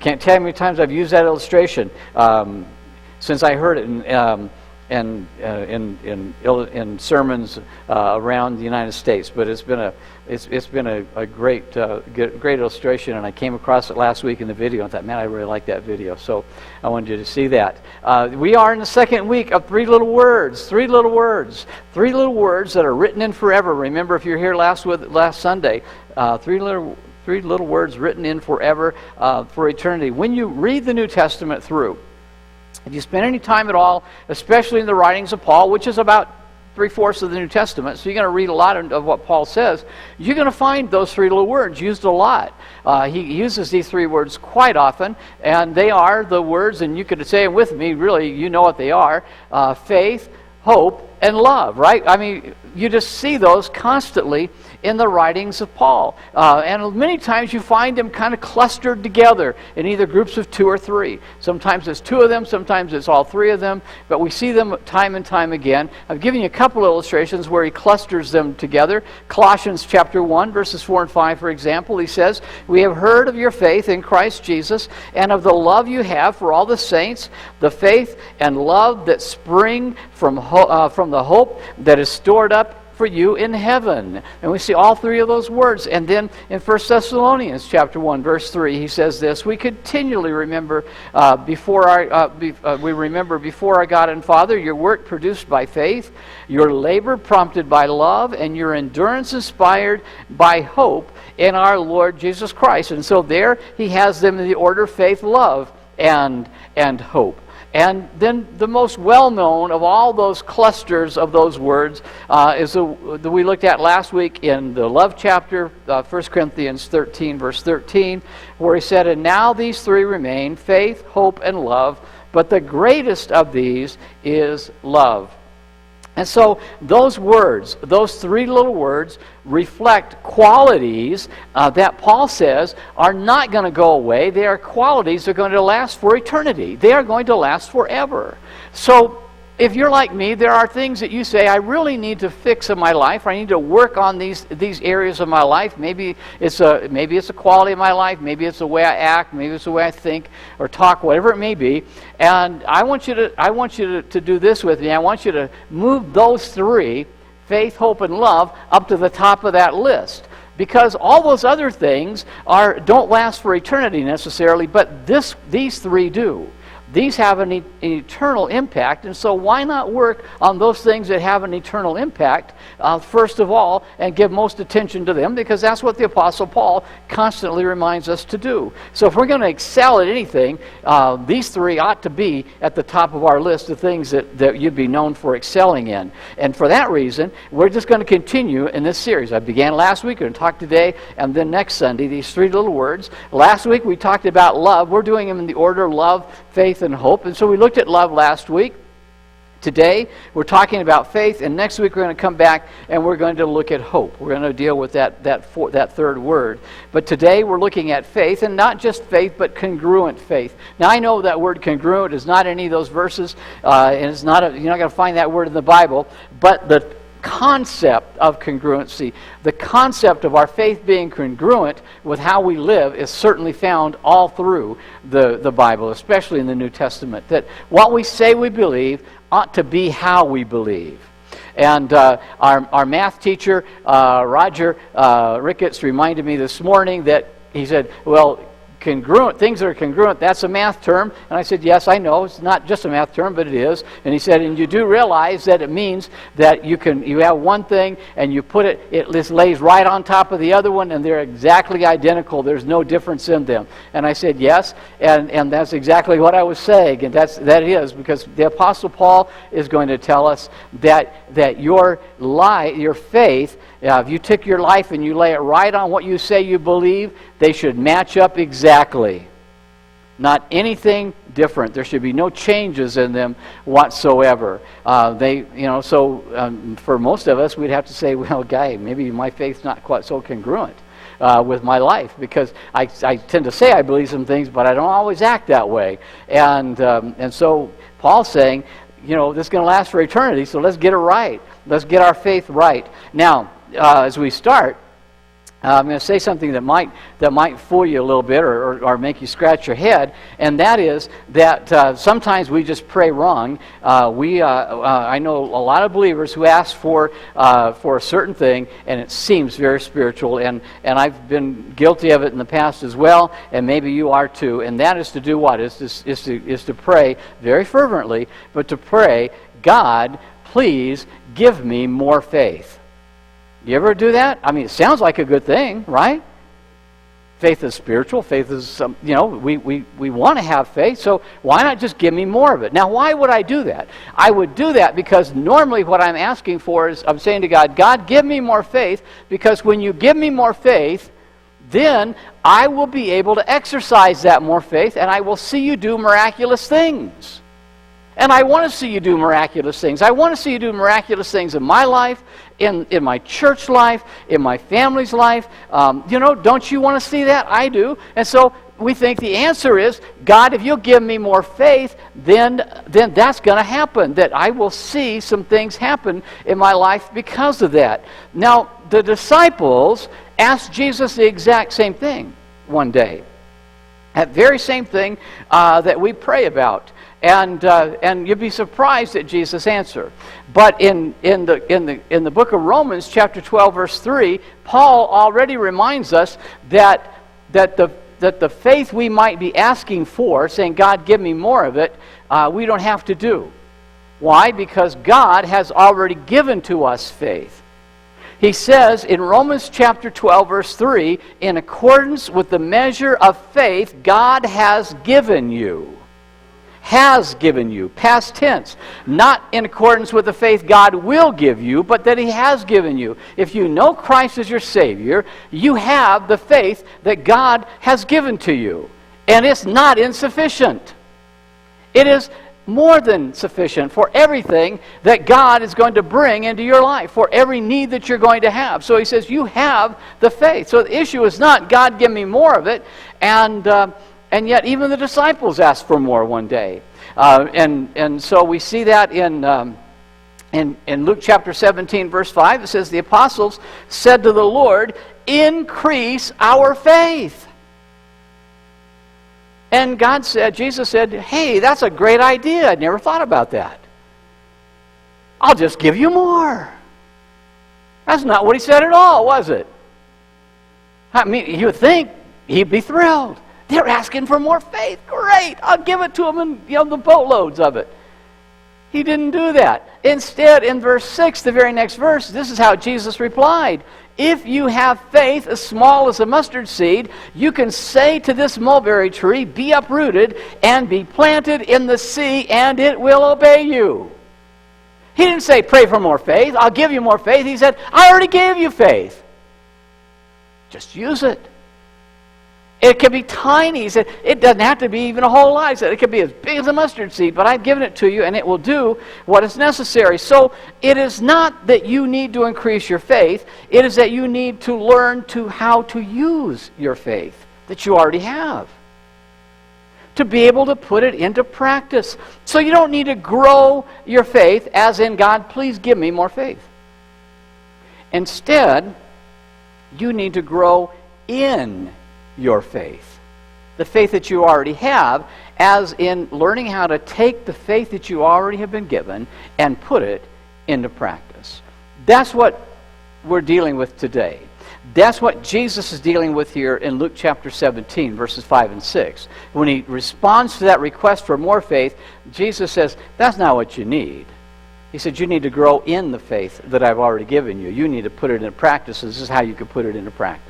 can't tell you how many times I've used that illustration since I heard it in sermons around the United States. But it's been a great illustration, and I came across it last week in the video and thought, man, I really like that video. So I wanted you to see that. We are in the second week of three little words that are written in forever. Remember, if you're here last Sunday, three little words written in forever for eternity. When you read the New Testament through, if you spend any time at all, especially in the writings of Paul, which is about 3/4 of the New Testament, so you're going to read a lot of what Paul says, you're going to find those three little words used a lot. He uses these three words quite often, and they are the words, and you could say them with me, really, you know what they are, faith, hope, and love, right? I mean, you just see those constantly in the writings of Paul. And many times you find them kind of clustered together in either groups of 2 or 3. Sometimes it's 2 of them, sometimes it's all 3 of them, but we see them time and time again. I've given you a couple illustrations where he clusters them together. Colossians chapter 1, verses 4 and 5, for example, he says, "We have heard of your faith in Christ Jesus and of the love you have for all the saints, the faith and love that spring from the hope that is stored up for you in heaven." And we see all 3 of those words. And then in 1 Thessalonians chapter 1, verse 3, he says this, "We continually remember before our God and Father your work produced by faith, your labor prompted by love, and your endurance inspired by hope in our Lord Jesus Christ." And so there he has them in the order faith, love, and hope. And then the most well-known of all those clusters of those words is the we looked at last week in the love chapter, 1 Corinthians 13, verse 13, where he said, "And now these 3 remain, faith, hope, and love, but the greatest of these is love." And so those words, those 3 little words, reflect qualities that Paul says are not going to go away. They are qualities that are going to last for eternity. They are going to last forever. So if you're like me, there are things that you say, I really need to fix in my life. I need to work on these areas of my life. Maybe it's a quality of my life. Maybe it's the way I act. Maybe it's the way I think or talk, whatever it may be. And I want you to do this with me. I want you to move those 3, faith, hope, and love, up to the top of that list. Because all those other things don't last for eternity necessarily, but these 3 do. These have an eternal impact, and so why not work on those things that have an eternal impact first of all and give most attention to them, because that's what the Apostle Paul constantly reminds us to do. So if we're going to excel at anything, these 3 ought to be at the top of our list of things that you'd be known for excelling in. And for that reason, we're just going to continue in this series. I began last week, we're going to talk today, and then next Sunday, these 3 little words. Last week we talked about love. We're doing them in the order love, faith, and hope. And so we looked at love last week. Today we're talking about faith, and next week we're going to come back and we're going to look at hope. We're going to deal with that 3rd word. But today we're looking at faith, and not just faith, but congruent faith. Now I know that word congruent is not any of those verses, and it's not you're not going to find that word in the Bible, but the concept of congruency, the concept of our faith being congruent with how we live, is certainly found all through the Bible, especially in the New Testament. That what we say we believe ought to be how we believe. And our math teacher, Roger Ricketts, reminded me this morning that he said, well, congruent, things that are congruent, that's a math term. And I said, yes, I know, it's not just a math term, but it is. And he said, and you do realize that it means that you have one thing and you put it lays right on top of the other one, and they're exactly identical. There's no difference in them. And I said, yes, and that's exactly what I was saying. And that is because the Apostle Paul is going to tell us that your faith, if you take your life and you lay it right on what you say you believe, they should match up exactly. Not anything different. There should be no changes in them whatsoever. For most of us, we'd have to say, well, maybe my faith's not quite so congruent with my life, because I tend to say I believe some things, but I don't always act that way. And so Paul's saying, this is going to last for eternity, so let's get it right. Let's get our faith right. Now, as we start, I'm going to say something that might fool you a little bit or make you scratch your head, and that is that sometimes we just pray wrong. I know a lot of believers who ask for a certain thing, and it seems very spiritual, and I've been guilty of it in the past as well, and maybe you are too. And that is to do what? Is to pray very fervently, but to pray, God, please give me more faith. You ever do that? I mean, it sounds like a good thing, right? Faith is spiritual. Faith is, we want to have faith, so why not just give me more of it? Now, why would I do that? I would do that because normally what I'm asking for is, I'm saying to God, God, give me more faith, because when you give me more faith, then I will be able to exercise that more faith, and I will see you do miraculous things. And I want to see you do miraculous things. I want to see you do miraculous things in my life, in my church life, in my family's life. Don't you want to see that? I do. And so we think the answer is, God, if you'll give me more faith, then that's going to happen, that I will see some things happen in my life because of that. Now, the disciples asked Jesus the exact same thing one day. That very same thing that we pray about. And you'd be surprised at Jesus' answer. But in the book of Romans, chapter 12, verse 3, Paul already reminds us that the faith we might be asking for, saying, God, give me more of it, we don't have to do. Why? Because God has already given to us faith. He says in Romans chapter 12, verse 3, in accordance with the measure of faith God has given you. Has given you, past tense, not in accordance with the faith God will give you, but that He has given you. If you know Christ as your Savior, you have the faith that God has given to you. And it's not insufficient. It is more than sufficient for everything that God is going to bring into your life, for every need that you're going to have. So He says, you have the faith. So the issue is not, God, give me more of it, and yet even the disciples asked for more one day. And so we see that in Luke chapter 17, verse 5. It says, the apostles said to the Lord, increase our faith. And Jesus said, hey, that's a great idea. I never thought about that. I'll just give you more. That's not what He said at all, was it? I mean, you would think He'd be thrilled. They're asking for more faith. Great, I'll give it to them, and the boatloads of it. He didn't do that. Instead, in verse 6, the very next verse, this is how Jesus replied. If you have faith as small as a mustard seed, you can say to this mulberry tree, be uprooted and be planted in the sea, and it will obey you. He didn't say, pray for more faith, I'll give you more faith. He said, I already gave you faith. Just use it. It can be tiny. He said, it doesn't have to be even a whole lot. He said, it could be as big as a mustard seed, but I've given it to you, and it will do what is necessary. So it is not that you need to increase your faith. It is that you need to learn how to use your faith that you already have, to be able to put it into practice. So you don't need to grow your faith as in, God, please give me more faith. Instead, you need to grow in your faith. The faith that you already have, as in learning how to take the faith that you already have been given and put it into practice. That's what we're dealing with today. That's what Jesus is dealing with here in Luke chapter 17, verses 5 and 6. When He responds to that request for more faith, Jesus says, that's not what you need. He said, you need to grow in the faith that I've already given you. You need to put it into practice. This is how you can put it into practice.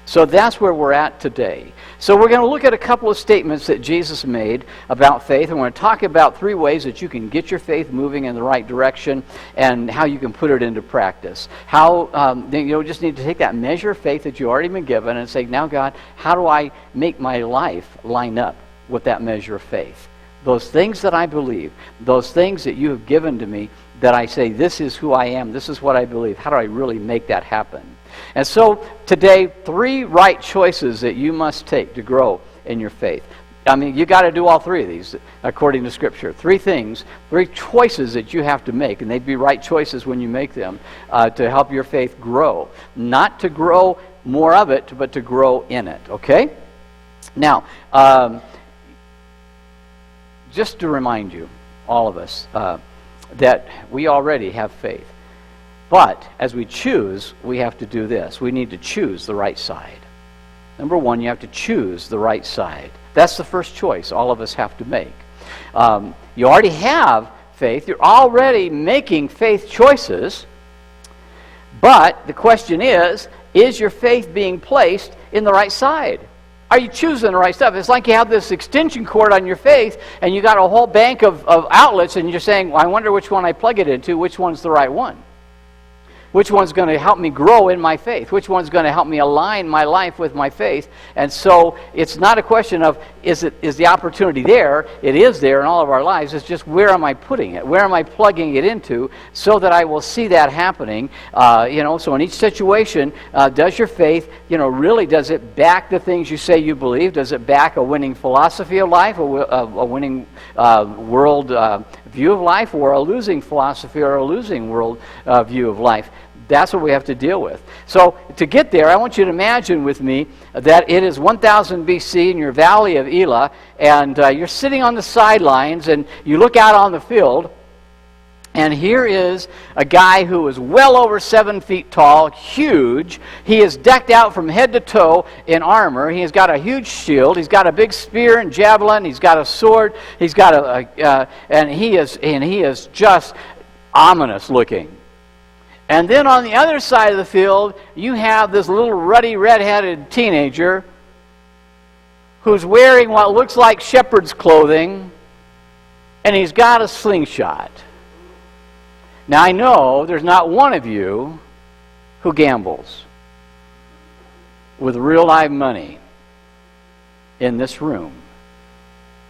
So that's where we're at today. So we're going to look at a couple of statements that Jesus made about faith, and we're going to talk about 3 ways that you can get your faith moving in the right direction and how you can put it into practice. How you just need to take that measure of faith that you already been given and say, now God, how do I make my life line up with that measure of faith? Those things that I believe, those things that you have given to me, that I say, this is who I am, this is what I believe. How do I really make that happen? And so today, 3 right choices that you must take to grow in your faith. I mean, you got to do all three of these according to Scripture. Three things, three choices that you have to make, and they'd be right choices when you make them to help your faith grow. Not to grow more of it, but to grow in it, okay? Now, just to remind you, all of us, that we already have faith. But as we choose, we have to do this. We need to choose the right side. Number one, you have to choose the right side. That's the first choice all of us have to make. You already have faith. You're already making faith choices. But the question is your faith being placed in the right side? Are you choosing the right stuff? It's like you have this extension cord on your faith, and you got a whole bank of outlets, and you're saying, well, I wonder which one I plug it into, which one's the right one. Which one's going to help me grow in my faith? Which one's going to help me align my life with my faith? And so it's not a question of is the opportunity there? It is there in all of our lives. It's just where am I putting it? Where am I plugging it into so that I will see that happening? So in each situation, does your faith, really does it back the things you say you believe? Does it back a winning philosophy of life, a winning world view of life, or a losing philosophy or a losing world view of life? That's what we have to deal with. So to get there, I want you to imagine with me that it is 1000 BC in your valley of Elah, and you're sitting on the sidelines, and you look out on the field, and here is a guy who is well over 7 feet tall, huge. He is decked out from head to toe in armor. He has got a huge shield. He's got a big spear and javelin. He's got a sword. He's got and he is just ominous looking. And then on the other side of the field, you have this little ruddy, red-headed teenager who's wearing what looks like shepherd's clothing, and he's got a slingshot. Now, I know there's not one of you who gambles with real live money in this room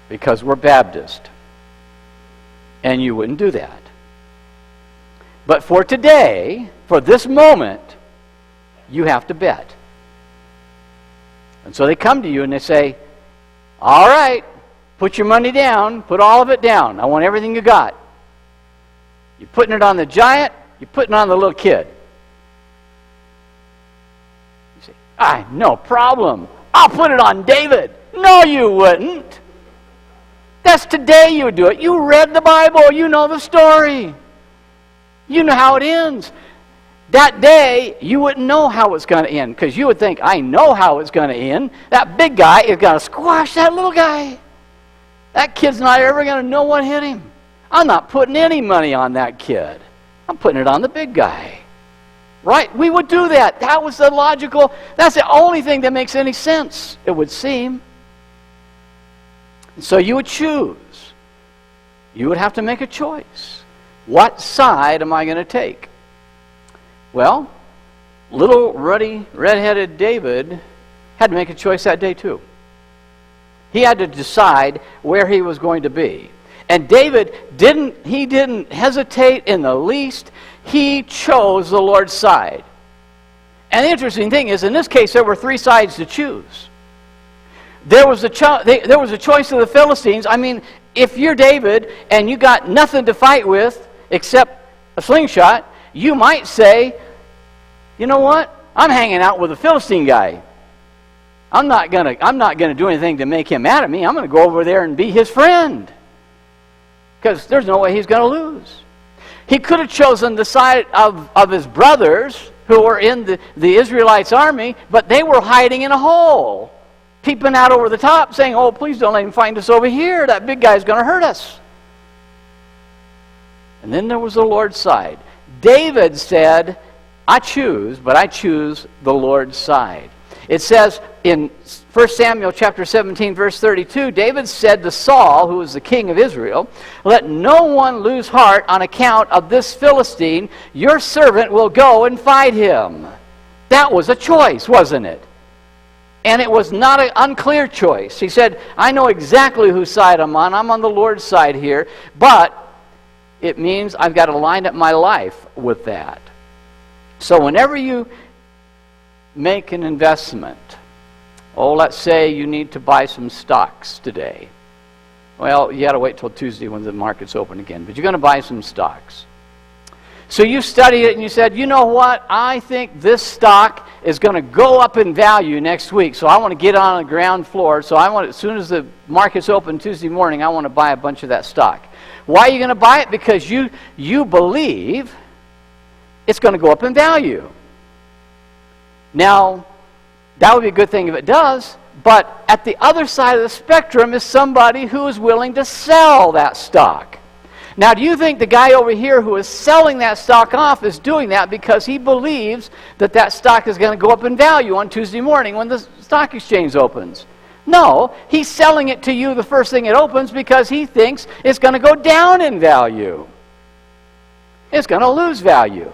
because we're Baptist, and you wouldn't do that. But for today, for this moment, you have to bet. And so they come to you and they say, all right, put your money down, put all of it down. I want everything you got. You're putting it on the giant, you're putting it on the little kid. You say, no problem. I'll put it on David. No, you wouldn't. That's today you would do it. You read the Bible, you know the story. You know how it ends. That day, you wouldn't know how it's going to end because you would think, I know how it's going to end. That big guy is going to squash that little guy. That kid's not ever going to know what hit him. I'm not putting any money on that kid. I'm putting it on the big guy. Right? We would do that. That was the logical, that's the only thing that makes any sense, it would seem. And so you would choose. You would have to make a choice. What side am I going to take? Well, little ruddy, red-headed David had to make a choice that day too. He had to decide where he was going to be. And David didn't hesitate in the least. He chose the Lord's side. And the interesting thing is, in this case, there were 3 sides to choose. There was a choice of the Philistines. I mean, if you're David and you got nothing to fight with except a slingshot, you might say, you know what? I'm hanging out with a Philistine guy. I'm not gonna do anything to make him mad at me. I'm gonna go over there and be his friend. Because there's no way he's gonna lose. He could have chosen the side of his brothers who were in the Israelites' army, but they were hiding in a hole, peeping out over the top, saying, oh, please don't let him find us over here. That big guy's gonna hurt us. And then there was the Lord's side. David said, I choose the Lord's side. It says in 1 Samuel chapter 17, verse 32, David said to Saul, who was the king of Israel, let no one lose heart on account of this Philistine. Your servant will go and fight him. That was a choice, wasn't it? And it was not an unclear choice. He said, I know exactly whose side I'm on. I'm on the Lord's side here. But it means I've got to line up my life with that. So whenever you make an investment, Oh, let's say you need to buy some stocks today. Well, you got to wait till Tuesday when the market's open again, but you're going to buy some stocks. So you studied it and you said, you know what, I think this stock is going to go up in value next week, so I want to get on the ground floor, so I want, as soon as the market's open Tuesday morning, I want to buy a bunch of that stock. Why are you going to buy it? Because you believe it's going to go up in value. Now, that would be a good thing if it does, but at the other side of the spectrum is somebody who is willing to sell that stock. Now, do you think the guy over here who is selling that stock off is doing that because he believes that that stock is going to go up in value on Tuesday morning when the stock exchange opens? No, he's selling it to you the first thing it opens because he thinks it's going to go down in value. It's going to lose value.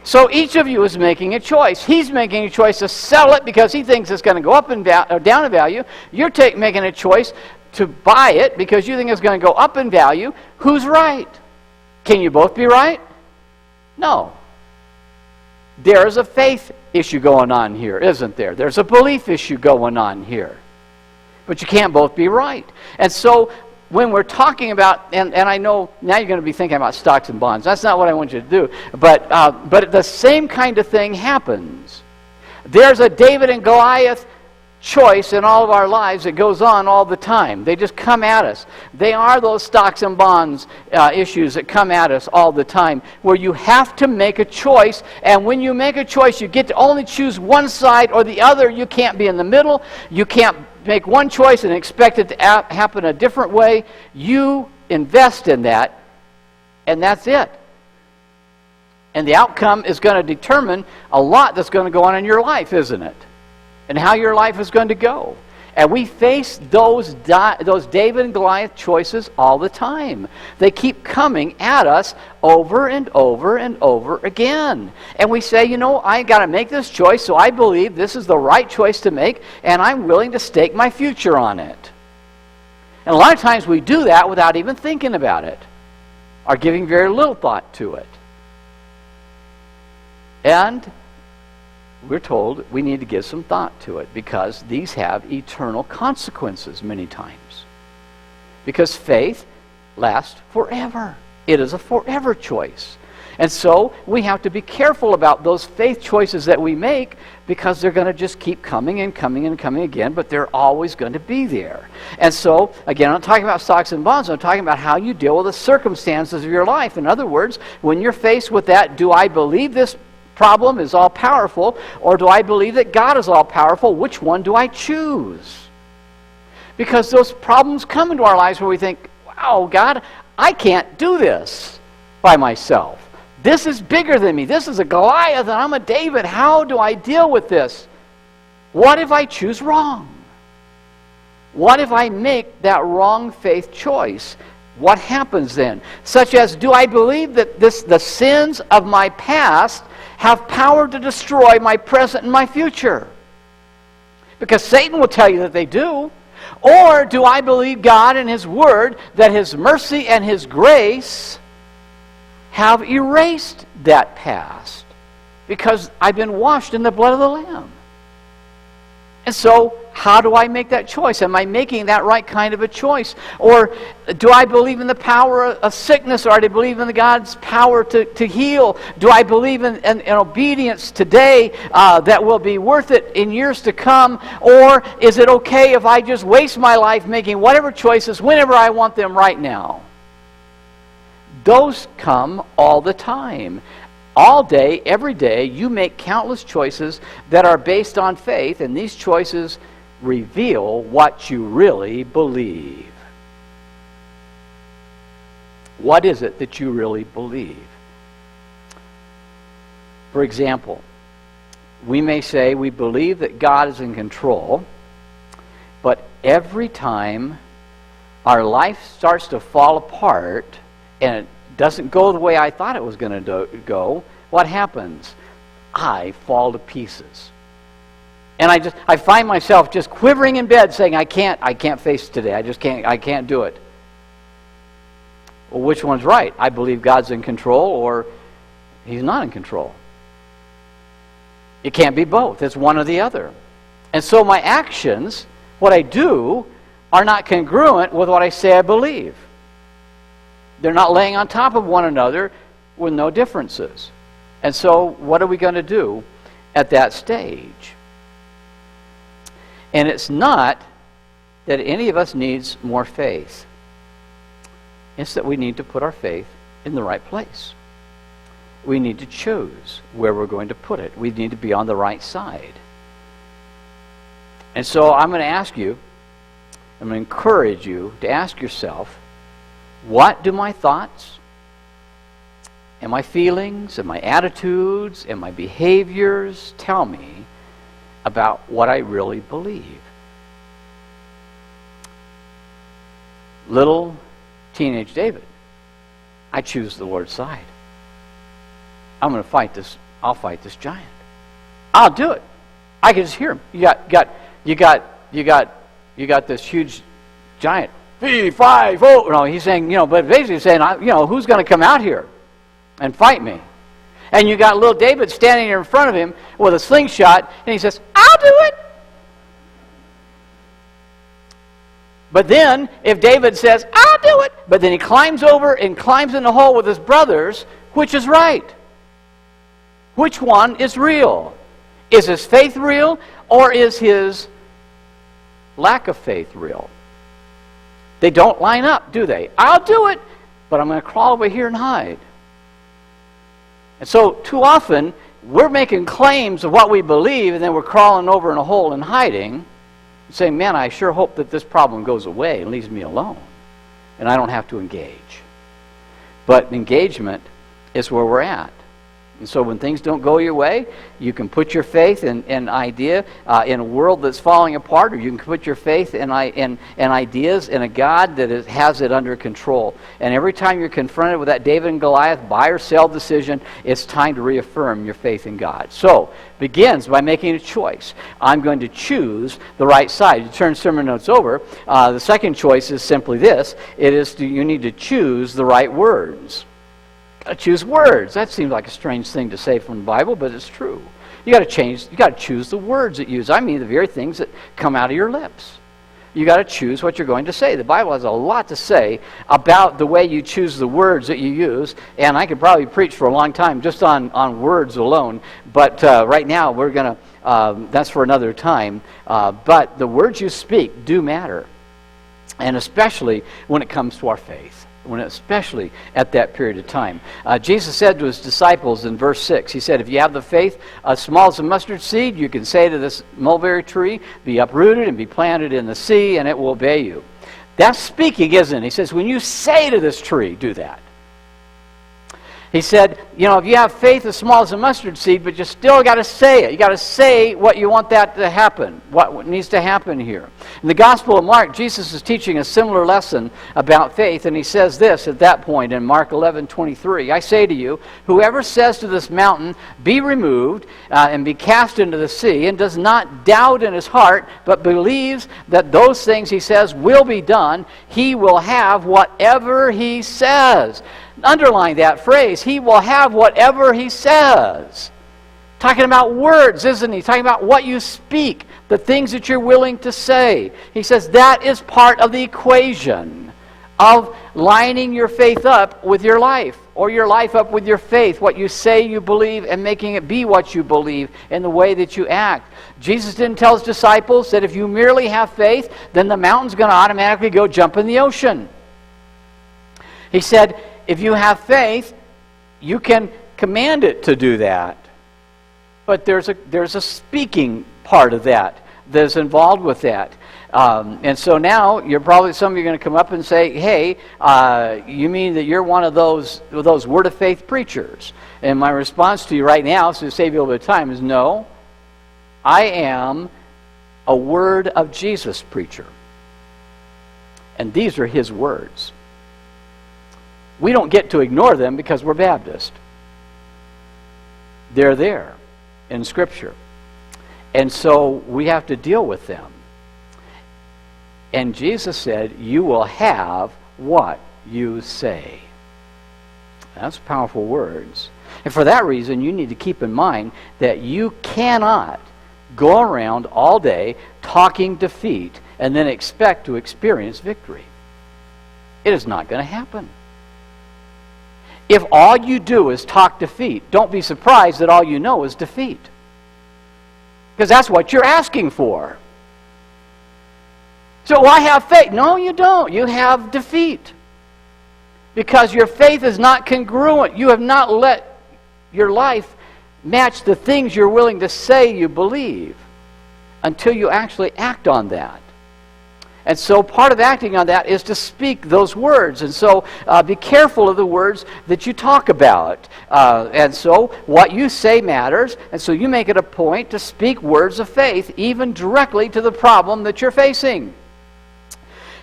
So each of you is making a choice. He's making a choice to sell it because he thinks it's going to go up and down in value. You're making a choice to buy it because you think it's going to go up in value. Who's right? Can you both be right? No. There is a faith issue going on here, isn't there? There's a belief issue going on here. But you can't both be right. And so when we're talking about, and I know now you're going to be thinking about stocks and bonds. That's not what I want you to do. But the same kind of thing happens. There's a David and Goliath choice in all of our lives that goes on all the time. They just come at us. They are those stocks and bonds issues that come at us all the time, where you have to make a choice, and when you make a choice, you get to only choose one side or the other. You can't be in the middle. You can't make one choice and expect it to happen a different way. You invest in that, and that's it. And the outcome is going to determine a lot that's going to go on in your life, isn't it? And how your life is going to go. And we face those David and Goliath choices all the time. They keep coming at us over and over and over again. And we say, you know, I got to make this choice, so I believe this is the right choice to make, and I'm willing to stake my future on it. And a lot of times we do that without even thinking about it, or giving very little thought to it. And we're told we need to give some thought to it because these have eternal consequences many times. Because faith lasts forever. It is a forever choice. And so we have to be careful about those faith choices that we make because they're going to just keep coming and coming and coming again, but they're always going to be there. And so, again, I'm not talking about stocks and bonds. I'm talking about how you deal with the circumstances of your life. In other words, when you're faced with that, do I believe this problem is all-powerful, or do I believe that God is all-powerful? Which one do I choose? Because those problems come into our lives where we think, wow, God, I can't do this by myself. This is bigger than me. This is a Goliath, and I'm a David. How do I deal with this? What if I choose wrong? What if I make that wrong faith choice? What happens then? Such as, do I believe that the sins of my past have power to destroy my present and my future? Because Satan will tell you that they do. Or do I believe God and His Word, that His mercy and His grace have erased that past because I've been washed in the blood of the Lamb? And so, how do I make that choice? Am I making that right kind of a choice? Or do I believe in the power of sickness, or do I believe in God's power to heal? Do I believe in obedience today that will be worth it in years to come? Or is it okay if I just waste my life making whatever choices whenever I want them right now? Those come all the time. All day, every day, you make countless choices that are based on faith, and these choices reveal what you really believe. What is it that you really believe? For example, we may say we believe that God is in control, but every time our life starts to fall apart and it doesn't go the way I thought it was going to go, what happens? I fall to pieces. And I find myself just quivering in bed saying, I can't face today. I can't do it. Well, which one's right? I believe God's in control, or He's not in control. It can't be both. It's one or the other. And so my actions, what I do, are not congruent with what I say I believe. They're not laying on top of one another with no differences. And so what are we going to do at that stage? And it's not that any of us needs more faith. It's that we need to put our faith in the right place. We need to choose where we're going to put it. We need to be on the right side. And so I'm going to ask you, I'm going to encourage you to ask yourself, what do my thoughts and my feelings and my attitudes and my behaviors tell me about what I really believe? Little teenage David, I choose the Lord's side. I'm going to fight this. I'll fight this giant. I'll do it. I can just hear him. You got this huge giant. 5, oh, no, he's saying, but basically saying, who's going to come out here and fight me? And you got little David standing here in front of him with a slingshot, and he says, I'll do it. But then, if David says, I'll do it, but then he climbs over and climbs in the hole with his brothers, which is right? Which one is real? Is his faith real, or is his lack of faith real? They don't line up, do they? I'll do it, but I'm going to crawl over here and hide. And so, too often, we're making claims of what we believe, and then we're crawling over in a hole and hiding, saying, man, I sure hope that this problem goes away and leaves me alone, and I don't have to engage. But engagement is where we're at. And so when things don't go your way, you can put your faith in idea in a world that's falling apart, or you can put your faith in ideas in a God that has it under control. And every time you're confronted with that David and Goliath buy or sell decision, it's time to reaffirm your faith in God. So, begins by making a choice. I'm going to choose the right side. You turn sermon notes over. The second choice is simply this. You need to choose the right words. Choose words. That seems like a strange thing to say from the Bible, but it's true. You got to choose the words that you use. I mean the very things that come out of your lips. You got to choose what you're going to say. The Bible has a lot to say about the way you choose the words that you use, and I could probably preach for a long time just on words alone, but right now we're going to, that's for another time, but the words you speak do matter, and especially when it comes to our faith. Especially at that period of time. Jesus said to his disciples in verse 6, he said, if you have the faith as small as a mustard seed, you can say to this mulberry tree, be uprooted and be planted in the sea, and it will obey you. That's speaking, isn't it? He says, when you say to this tree, do that. He said, if you have faith as small as a mustard seed, but you still got to say it. You got to say what you want that to happen, what needs to happen here. In the Gospel of Mark, Jesus is teaching a similar lesson about faith, and he says this at that point in Mark 11:23. I say to you, whoever says to this mountain, be removed and be cast into the sea, and does not doubt in his heart, but believes that those things he says will be done, he will have whatever he says. Underline that phrase, he will have whatever he says. Talking about words, isn't he? Talking about what you speak, the things that you're willing to say. He says that is part of the equation of lining your faith up with your life, or your life up with your faith, what you say you believe and making it be what you believe in the way that you act. Jesus didn't tell his disciples that if you merely have faith, then the mountain's going to automatically go jump in the ocean. He said, if you have faith, you can command it to do that. But there's a speaking part of that that's involved with that. And so now some of you are going to come up and say, hey, you mean that you're one of those word of faith preachers? And my response to you right now, so to save you a little bit of time, is no. I am a word of Jesus preacher. And these are his words. We don't get to ignore them because we're Baptist. They're there in Scripture. And so we have to deal with them. And Jesus said, you will have what you say. That's powerful words. And for that reason, you need to keep in mind that you cannot go around all day talking defeat and then expect to experience victory. It is not going to happen. If all you do is talk defeat, don't be surprised that all you know is defeat. Because that's what you're asking for. So I have faith. No, you don't. You have defeat. Because your faith is not congruent. You have not let your life match the things you're willing to say you believe until you actually act on that. And so part of acting on that is to speak those words. And so be careful of the words that you talk about. And so what you say matters. And so you make it a point to speak words of faith, even directly to the problem that you're facing.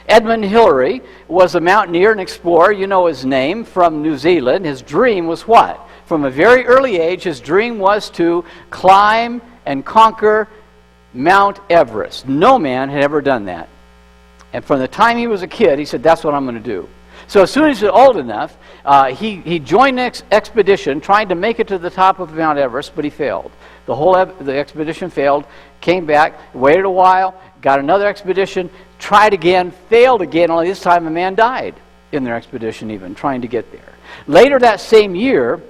Edmund Hillary was a mountaineer and explorer. You know his name, from New Zealand. His dream was what? From a very early age, his dream was to climb and conquer Mount Everest. No man had ever done that. And from the time he was a kid, he said, that's what I'm going to do. So as soon as he was old enough, he joined an expedition trying to make it to the top of Mount Everest, but he failed. The expedition failed, came back, waited a while, got another expedition, tried again, failed again, only this time a man died in their expedition even, trying to get there. Later that same year,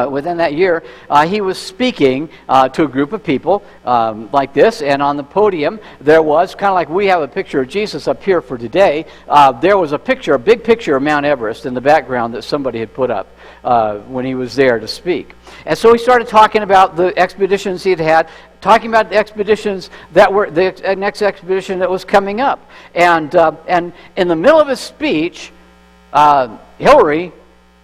within that year, he was speaking to a group of people like this, and on the podium there was, kind of like we have a picture of Jesus up here for today, there was a big picture of Mount Everest in the background that somebody had put up when he was there to speak. And so he started talking about the expeditions he had had, talking about the expeditions that were, the next expedition that was coming up. And in the middle of his speech, Hillary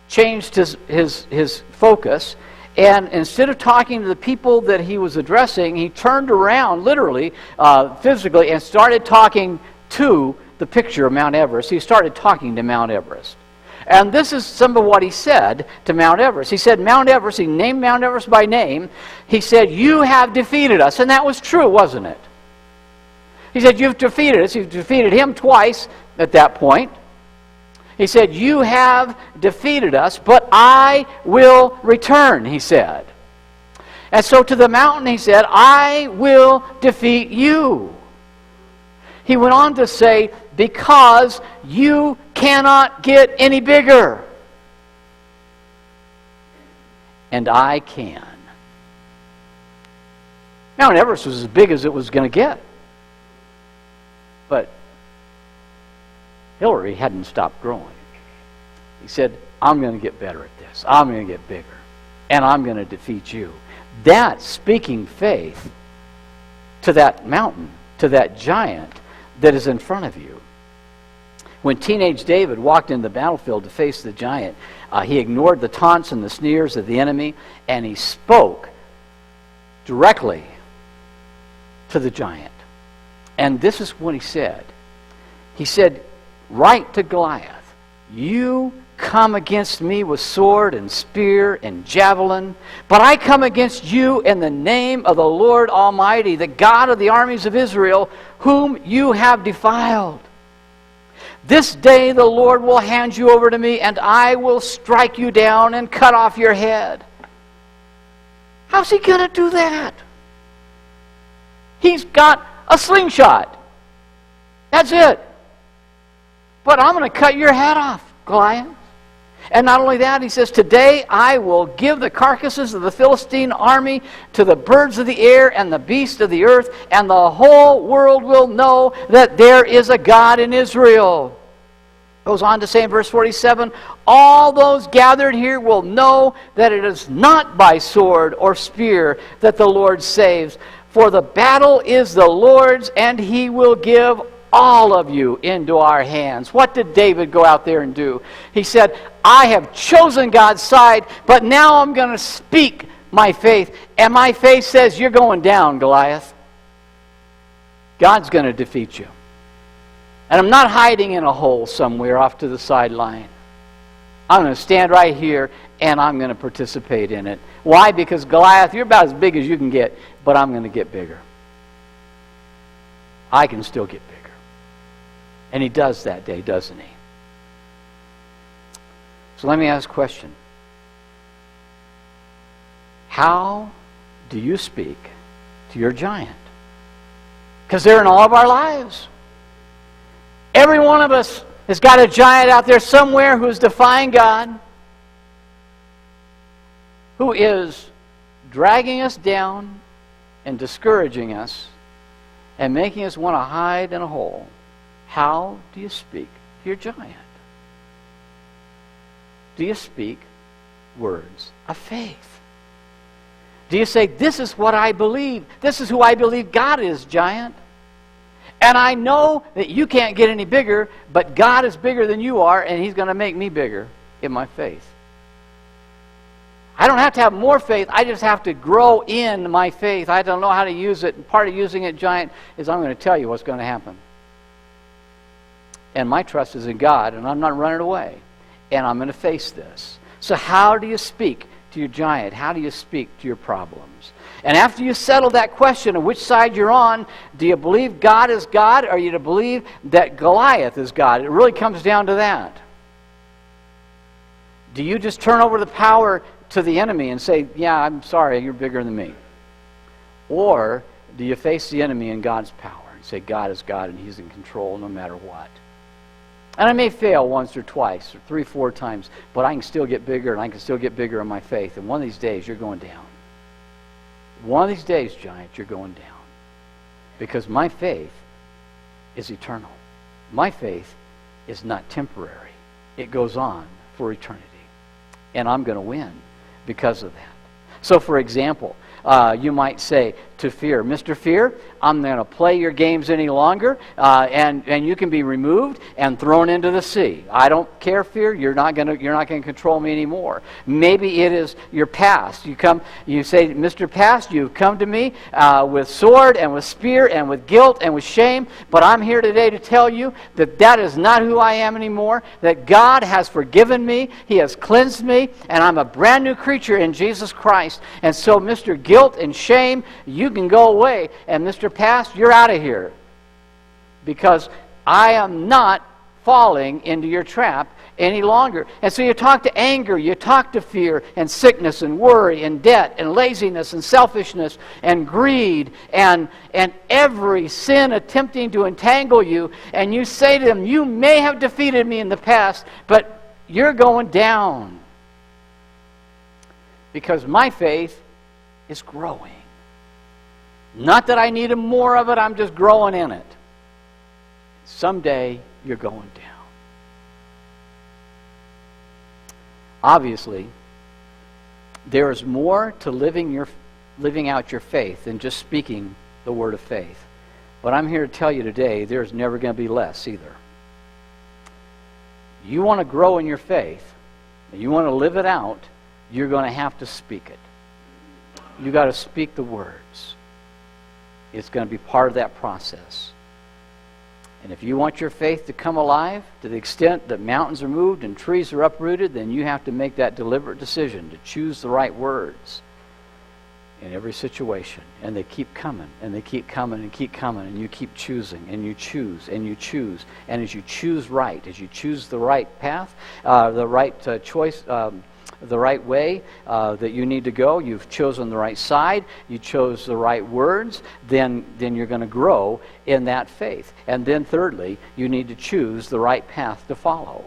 changed his focus, and instead of talking to the people that he was addressing, he turned around, literally, physically, and started talking to the picture of Mount Everest. He started talking to Mount Everest. And this is some of what he said to Mount Everest. He said, Mount Everest, he named Mount Everest by name. He said, you have defeated us. And that was true, wasn't it? He said, you've defeated us. You've defeated him twice at that point. He said, you have defeated us, but I will return, he said. And so to the mountain, he said, I will defeat you. He went on to say, because you cannot get any bigger. And I can. Mount Everest was as big as it was going to get. But Hillary hadn't stopped growing. He said, I'm going to get better at this. I'm going to get bigger. And I'm going to defeat you. That's speaking faith to that mountain, to that giant that is in front of you. When teenage David walked into the battlefield to face the giant, he ignored the taunts and the sneers of the enemy, and he spoke directly to the giant. And this is what he said. He said, right to Goliath, you come against me with sword and spear and javelin, but I come against you in the name of the Lord Almighty, the God of the armies of Israel, whom you have defiled. This day the Lord will hand you over to me, and I will strike you down and cut off your head. How's he going to do that? He's got a slingshot. That's it. But I'm going to cut your head off, Goliath. And not only that, he says, today I will give the carcasses of the Philistine army to the birds of the air and the beasts of the earth, and the whole world will know that there is a God in Israel. Goes on to say in verse 47, all those gathered here will know that it is not by sword or spear that the Lord saves, for the battle is the Lord's, and he will give all of you into our hands. What did David go out there and do? He said, I have chosen God's side, but now I'm going to speak my faith. And my faith says, you're going down, Goliath. God's going to defeat you. And I'm not hiding in a hole somewhere off to the sideline. I'm going to stand right here, and I'm going to participate in it. Why? Because Goliath, you're about as big as you can get, but I'm going to get bigger. I can still get bigger. And he does that day, doesn't he? So let me ask a question. How do you speak to your giant. Because they're in all of our lives. Every one of us has got a giant out there somewhere who's defying God, who is dragging us down and discouraging us and making us want to hide in a hole. How do you speak to your giant? Do you speak words of faith? Do you say, this is what I believe. This is who I believe God is, giant. And I know that you can't get any bigger, but God is bigger than you are, and He's going to make me bigger in my faith. I don't have to have more faith. I just have to grow in my faith. I don't know how to use it. And part of using it, giant, is I'm going to tell you what's going to happen. And my trust is in God, and I'm not running away. And I'm going to face this. So how do you speak to your giant? How do you speak to your problems? And after you settle that question of which side you're on, do you believe God is God, or do you believe that Goliath is God? It really comes down to that. Do you just turn over the power to the enemy and say, yeah, I'm sorry, you're bigger than me? Or do you face the enemy in God's power and say, God is God and He's in control no matter what? And I may fail once or twice or 3, 4 times, but I can still get bigger, and I can still get bigger in my faith. And one of these days, you're going down. One of these days, giant, you're going down. Because my faith is eternal. My faith is not temporary. It goes on for eternity. And I'm going to win because of that. So, for example, you might say to Fear, Mr. Fear, I'm going to play your games any longer, and you can be removed and thrown into the sea. I don't care, Fear. You're not going to control me anymore. Maybe it is your past. You say, Mr. Past, you've come to me with sword and with spear and with guilt and with shame, but I'm here today to tell you that that is not who I am anymore, that God has forgiven me, He has cleansed me, and I'm a brand new creature in Jesus Christ. And so, Mr. Guilt and shame, you can go away. And Mr. Past, you're out of here. Because I am not falling into your trap any longer. And so you talk to anger, you talk to fear and sickness and worry and debt and laziness and selfishness and greed and every sin attempting to entangle you, and you say to them, you may have defeated me in the past, but you're going down. Because my faith is growing. Not that I need more of it, I'm just growing in it. Someday, you're going down. Obviously, there is more to living out your faith than just speaking the word of faith. But I'm here to tell you today, there's never going to be less either. You want to grow in your faith, and you want to live it out, you're going to have to speak it. You got to speak the words. It's going to be part of that process. And if you want your faith to come alive to the extent that mountains are moved and trees are uprooted, then you have to make that deliberate decision to choose the right words in every situation. And they keep coming, and they keep coming, and keep coming, and you keep choosing, and you choose, and you choose. And as you choose right, as you choose the right path, the right choice, the right way that you need to go, you've chosen the right side, you chose the right words, then you're going to grow in that faith. And then thirdly, you need to choose the right path to follow.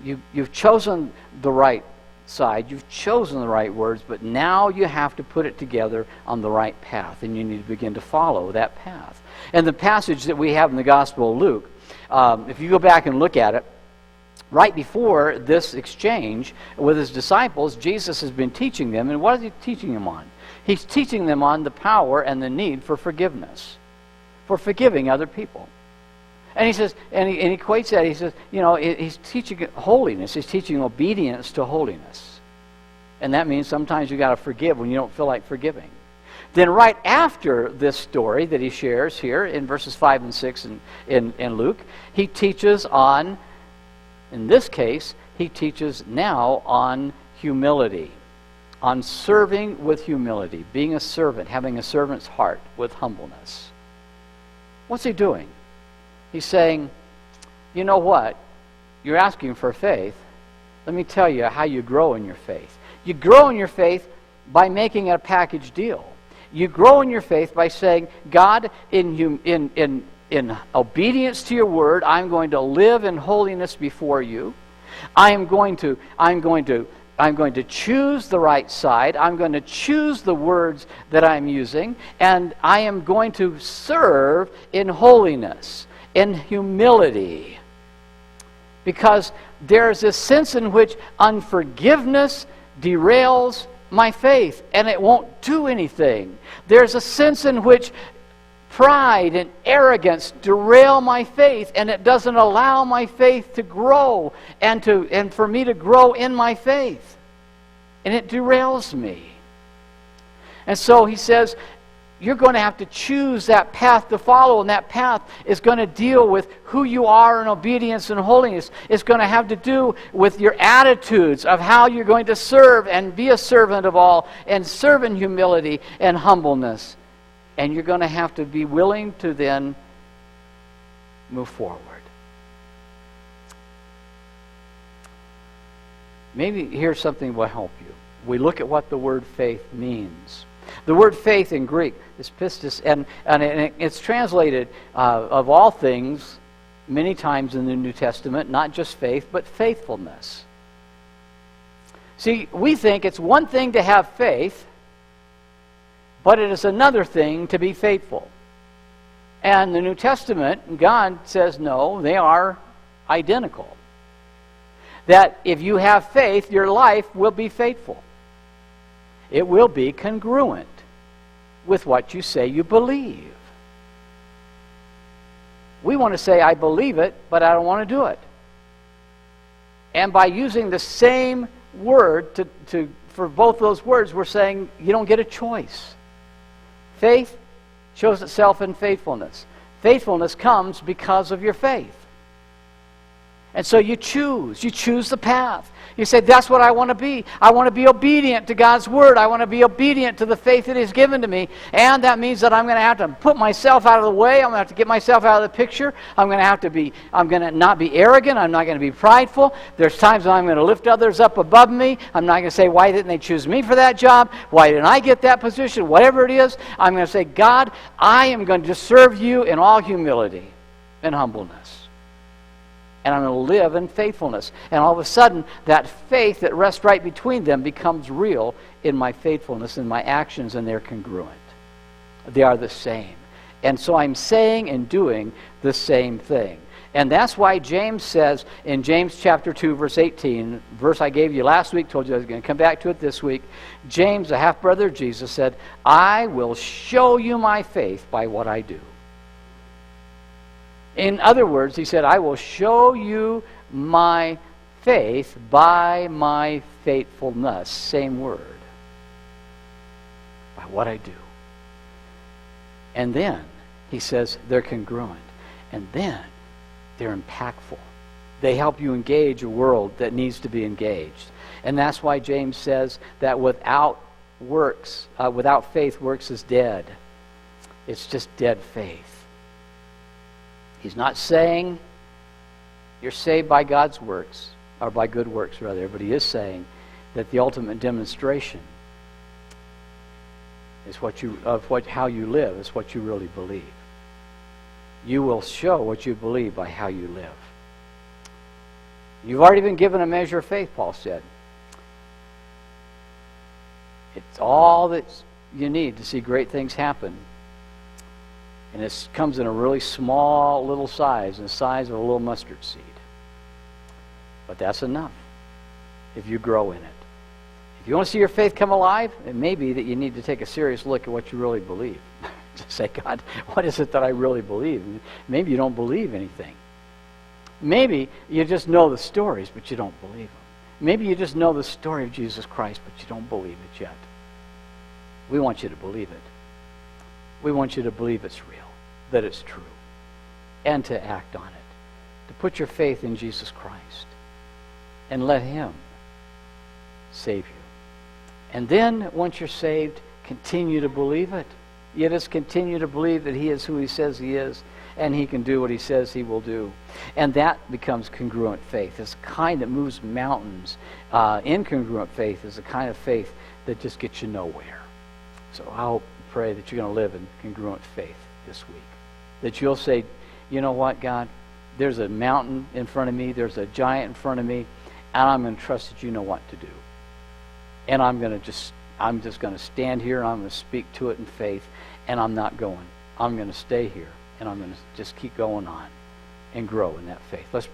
You've chosen the right side, you've chosen the right words, but now you have to put it together on the right path, and you need to begin to follow that path. And the passage that we have in the Gospel of Luke, if you go back and look at it, right before this exchange with His disciples, Jesus has been teaching them. And what is He teaching them on? He's teaching them on the power and the need for forgiveness, for forgiving other people. And He says, and he equates that, He says, He's teaching holiness. He's teaching obedience to holiness. And that means sometimes you got to forgive when you don't feel like forgiving. Then right after this story that He shares here in verses 5 and 6 in Luke, He teaches on, in this case, He teaches now on humility, on serving with humility, being a servant, having a servant's heart with humbleness. What's He doing? He's saying, you know what? You're asking for faith. Let me tell you how you grow in your faith. You grow in your faith by making it a package deal. You grow in your faith by saying, God, in obedience to your word, I'm going to live in holiness before you. I'm going to choose the right side. I'm going to choose the words that I'm using, and I am going to serve in holiness, in humility. Because there's a sense in which unforgiveness derails my faith, and it won't do anything. There's a sense in which pride and arrogance derail my faith, and it doesn't allow my faith to grow and for me to grow in my faith. And it derails me. And so he says, you're going to have to choose that path to follow, and that path is going to deal with who you are in obedience and holiness. It's going to have to do with your attitudes of how you're going to serve and be a servant of all and serve in humility and humbleness. And you're going to have to be willing to then move forward. Maybe here's something that will help you. We look at what the word faith means. The word faith in Greek is pistis, and it's translated of all things many times in the New Testament, not just faith, but faithfulness. See, we think it's one thing to have faith, but it is another thing to be faithful. And the New Testament, God says no, they are identical. That if you have faith, your life will be faithful. It will be congruent with what you say you believe. We want to say, I believe it, but I don't want to do it. And by using the same word for both those words, we're saying you don't get a choice. Faith shows itself in faithfulness. Faithfulness comes because of your faith. And so you choose the path. You say, that's what I want to be. I want to be obedient to God's word. I want to be obedient to the faith that He's given to me. And that means that I'm going to have to put myself out of the way. I'm going to have to get myself out of the picture. I'm going to not be arrogant. I'm not going to be prideful. There's times when I'm going to lift others up above me. I'm not going to say, why didn't they choose me for that job? Why didn't I get that position? Whatever it is, I'm going to say, God, I am going to serve you in all humility and humbleness. And I'm going to live in faithfulness. And all of a sudden, that faith that rests right between them becomes real in my faithfulness and my actions, and they're congruent. They are the same. And so I'm saying and doing the same thing. And that's why James says in James chapter 2, verse 18, verse I gave you last week, told you I was going to come back to it this week. James, the half-brother of Jesus, said, I will show you my faith by what I do. In other words, he said, I will show you my faith by my faithfulness. Same word. By what I do. And then, he says, they're congruent. And then, they're impactful. They help you engage a world that needs to be engaged. And that's why James says that without faith, works is dead. It's just dead faith. He's not saying you're saved by God's works, or by good works rather, but he is saying that the ultimate demonstration is how you live, is what you really believe. You will show what you believe by how you live. You've already been given a measure of faith, Paul said. It's all that you need to see great things happen. And it comes in a really small little size, the size of a little mustard seed. But that's enough if you grow in it. If you want to see your faith come alive, it may be that you need to take a serious look at what you really believe. Just say, God, what is it that I really believe? Maybe you don't believe anything. Maybe you just know the stories, but you don't believe them. Maybe you just know the story of Jesus Christ, but you don't believe it yet. We want you to believe it. We want you to believe it's real, that it's true, and to act on it. To put your faith in Jesus Christ and let Him save you. And then, once you're saved, continue to believe it. You just continue to believe that He is who He says He is, and He can do what He says He will do. And that becomes congruent faith. It's the kind that moves mountains. Incongruent faith is the kind of faith that just gets you nowhere. So I'll pray that you're going to live in congruent faith this week. That you'll say, you know what, God, there's a mountain in front of me, there's a giant in front of me, and I'm going to trust that you know what to do. And I'm just going to stand here, and I'm going to speak to it in faith, and I'm not going. I'm going to stay here, and I'm going to just keep going on and grow in that faith. Let's